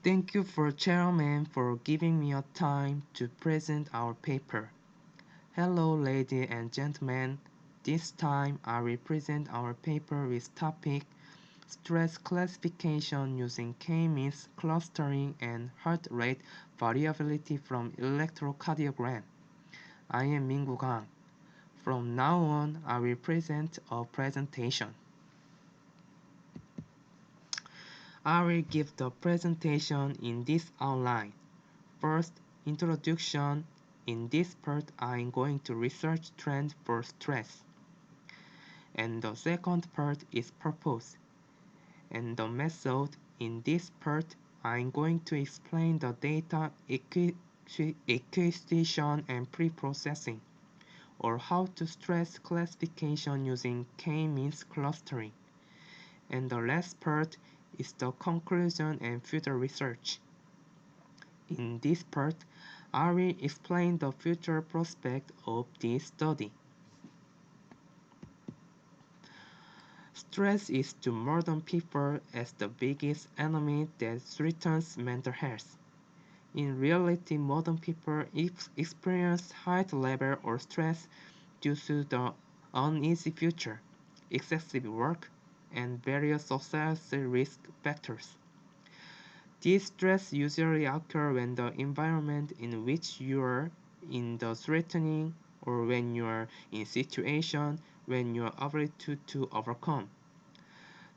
Thank you for Chairman for giving me a time to present our paper. Hello ladies and gentlemen. This time I will present our paper with topic stress classification using K-means clustering and heart rate variability from electrocardiogram. I am Minggu Kang. From now on, I will present a presentation. I will give the presentation in this outline. First, introduction. In this part, I am going to research trend for stress. And the second part is purpose. And the method. In this part, I am going to explain the data acquisition and pre-processing, or how to stress classification using K-means clustering. And the last part is the conclusion and future research. In this part, I will explain the future prospect of this study. Stress is to modern people as the biggest enemy that threatens mental health. In reality, modern people experience high level of stress due to the uneasy future, excessive work, and various societal risk factors. These stress usually occur when the environment in which you are in the threatening or when you are in situation when you are able to overcome.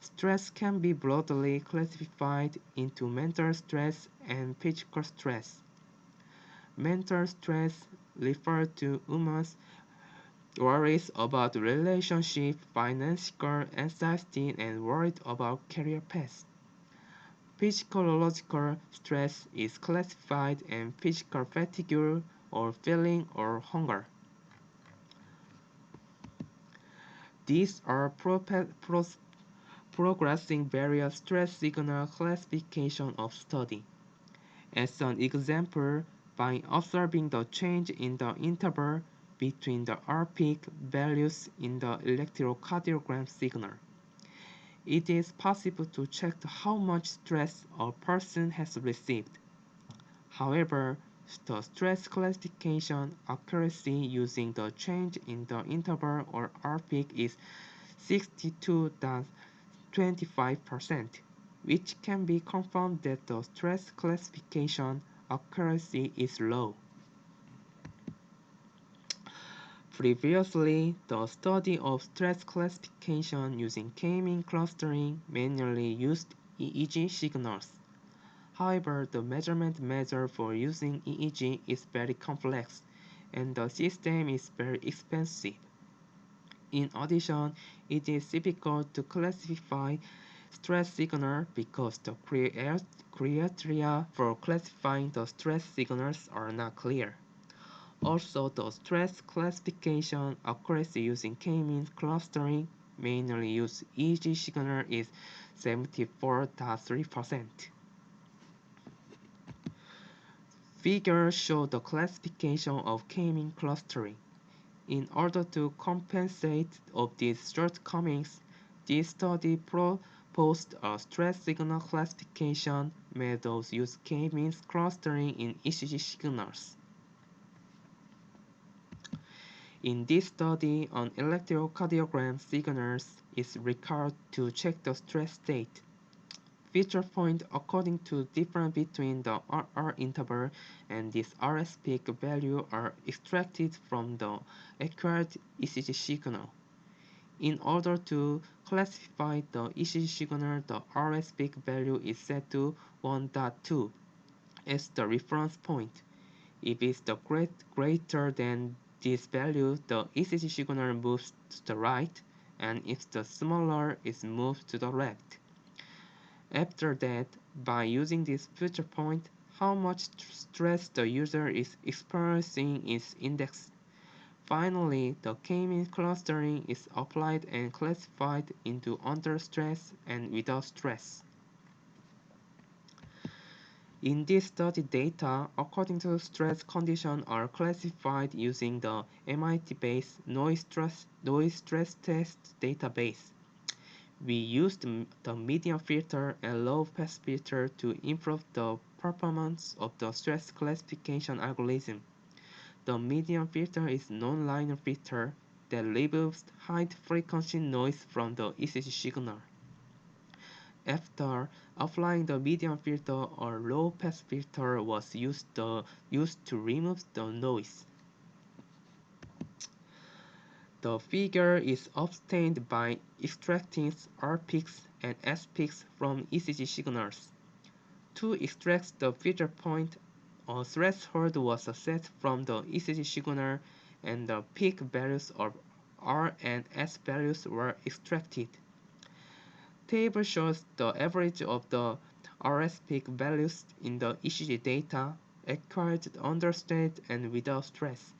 Stress can be broadly classified into mental stress and physical stress. Mental stress refers to women's worries about relationship, financial anxiety, and worried about career paths. Physiological stress is classified in physical fatigue or feeling or hunger. These are progressing various stress signal classification of study. As an example, by observing the change in the interval between the R peak values in the electrocardiogram signal, it is possible to check how much stress a person has received. However, the stress classification accuracy using the change in the interval or R peak is 62.25%, which can be confirmed that the stress classification accuracy is low. Previously, the study of stress classification using K-mean clustering manually used EEG signals. However, the measurement method for using EEG is very complex, and the system is very expensive. In addition, it is difficult to classify stress signal because the criteria for classifying the stress signals are not clear. Also, the stress classification accuracy using K-means clustering manually used EEG signal is 74.3%. Figures show the classification of K-mean clustering. In order to compensate of these shortcomings, this study proposed a stress signal classification methods use K-means clustering in ECG signals. In this study, an electrocardiogram signals is recorded to check the stress state. Feature points according to difference between the RR interval and this RS peak value are extracted from the acquired ECG signal. In order to classify the ECG signal, the RS peak value is set to 1.2 as the reference point. If it's the greater than this value, the ECG signal moves to the right, and if the smaller, it moves to the left. After that, by using this future point, how much stress the user is experiencing is indexed. Finally, the K-mean clustering is applied and classified into under stress and without stress. In this study data, according to stress conditions are classified using the MIT-based noise stress test database. We used the medium filter and low pass filter to improve the performance of the stress classification algorithm. The medium filter is non-linear filter that removes high-frequency noise from the ECG signal. After applying the medium filter, a low-pass filter was used to remove the noise. The figure is obtained by extracting R peaks and S peaks from ECG signals. To extract the filter point, a threshold was set from the ECG signal and the peak values of R and S values were extracted. Table shows the average of the RS peak values in the ECG data acquired under state and without stress.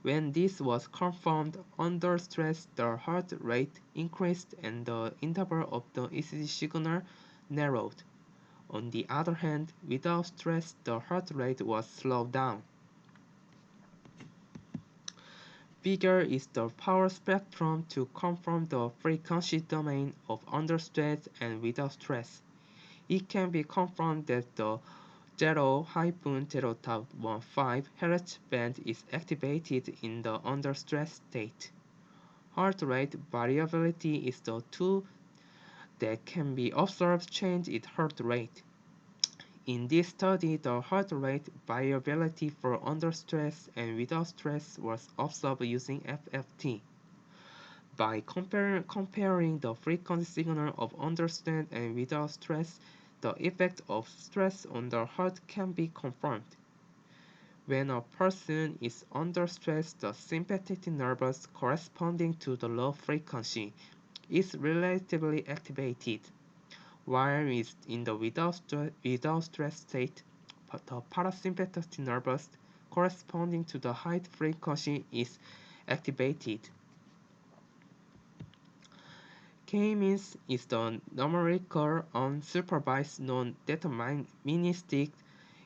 When this was confirmed under stress, the heart rate increased and the interval of the ECG signal narrowed. On the other hand, without stress, the heart rate was slowed down. Figure is the power spectrum to confirm the frequency domain of under stress and without stress. It can be confirmed that the 0-0.15 Hz band is activated in the under stress state. Heart rate variability is the tool that can be observed change in heart rate. In this study, the heart rate variability for under stress and without stress was observed using FFT. By comparing the frequency signal of under stress and without stress, the effect of stress on the heart can be confirmed. When a person is under stress, the sympathetic nerves corresponding to the low frequency is relatively activated, while in the without stress state, the parasympathetic nerves corresponding to the high frequency is activated. K-means is the numerical unsupervised non-deterministic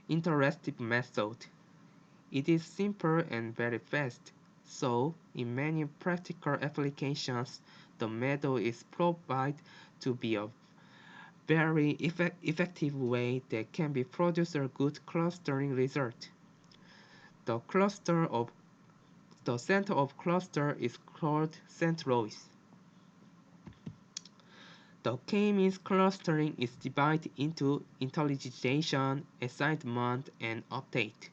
interactive method. It is simple and very fast, so in many practical applications, the method is proved to be a very effective way that can be produce a good clustering result. The center of cluster is called centroid. The K-means clustering is divided into intelligentization, assignment, and update.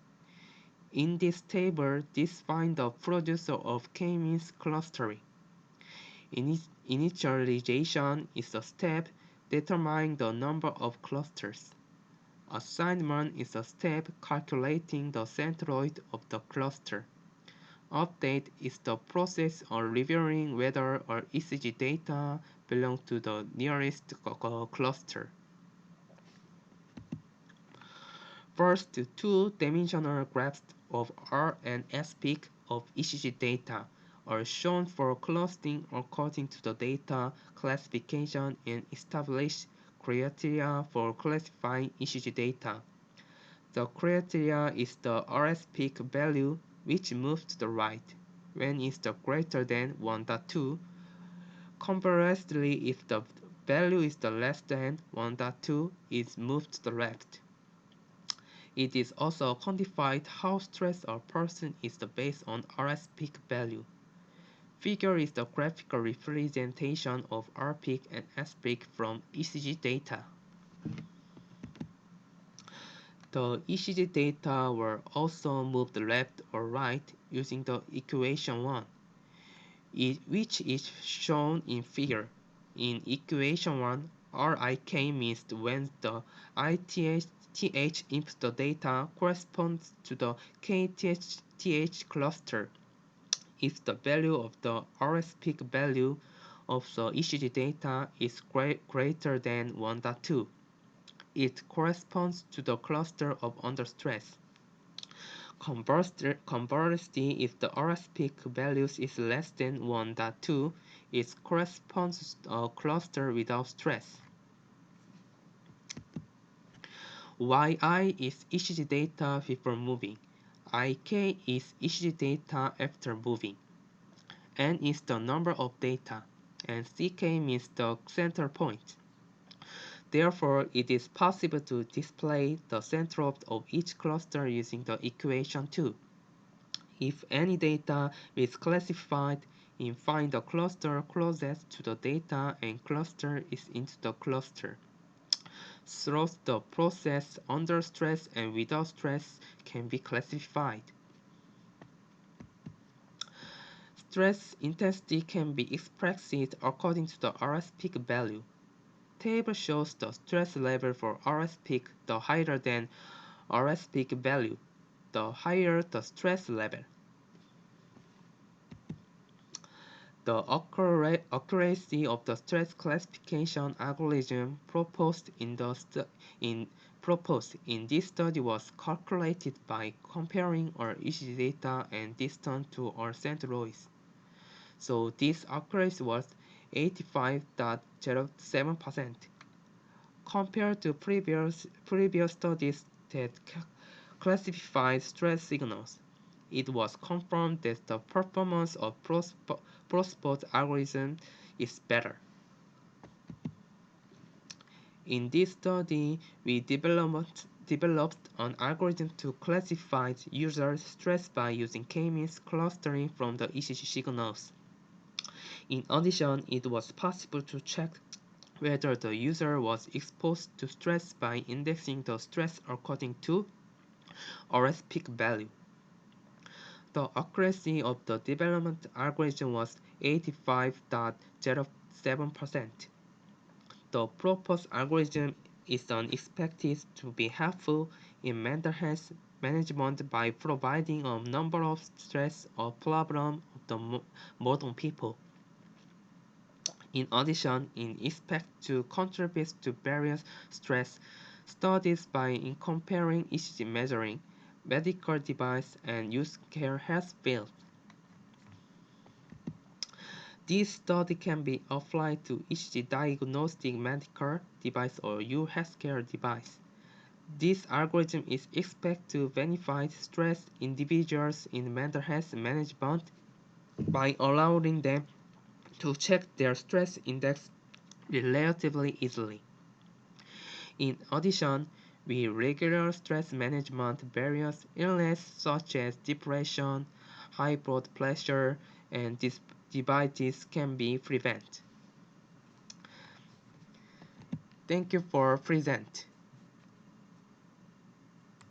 In this table, define the producer of K-means clustering. Initialization is a step determining the number of clusters. Assignment is a step calculating the centroid of the cluster. Update is the process of reviewing whether our ECG data belong to the nearest cluster. First, two-dimensional graphs of R and S peak of ECG data are shown for clustering according to the data classification and establish criteria for classifying ECG data. The criteria is the RS peak value, which moves to the right when it is greater than 1.2. Conversely, if the value is less than 1.2, it moves to the left. It is also quantified how stressed a person is based on RS peak value. Figure is the graphical representation of R peak and S peak from ECG data. The ECG data were also moved left or right using the equation 1, which is shown in figure. In equation 1, RIK means when the ITH input the data corresponds to the KTH cluster. If the value of the RS peak value of the ECG data is greater than 1.2, it corresponds to the cluster of under stress. Conversely, if the RS peak value is less than 1.2, it corresponds to a cluster without stress. YI is ECG data before moving. IK is ECG data after moving. N is the number of data. and CK means the center point. Therefore, it is possible to display the center of each cluster using the equation 2. If any data is classified in find the cluster closest to the data and cluster is into the cluster. Thus, the process under stress and without stress can be classified. Stress intensity can be expressed according to the RS peak value. Table shows the stress level for RS peak. The higher than RS peak value, the higher the stress level. The accuracy of the stress classification algorithm proposed in this study was calculated by comparing our ECG data and distance to our centroids. So this accuracy was 85.07%. Compared to previous studies that classified stress signals, it was confirmed that the performance of ProSpot algorithm is better. In this study, we developed an algorithm to classify user stress by using k-means clustering from the ECG signals. In addition, it was possible to check whether the user was exposed to stress by indexing the stress according to RS peak value. The accuracy of the development algorithm was 85.07%. The proposed algorithm is expected to be helpful in mental health management by providing a number of stress or problems of the modern people. In addition, it expects to contribute to various stress studies by comparing ECG measuring, medical device, and use care health fields. This study can be applied to each diagnostic medical device or healthcare device. This algorithm is expected to benefit stressed individuals in mental health management by allowing them to check their stress index relatively easily. In addition, with regular stress management, various illnesses such as depression, high blood pressure, and diabetes can be prevented. Thank you for present.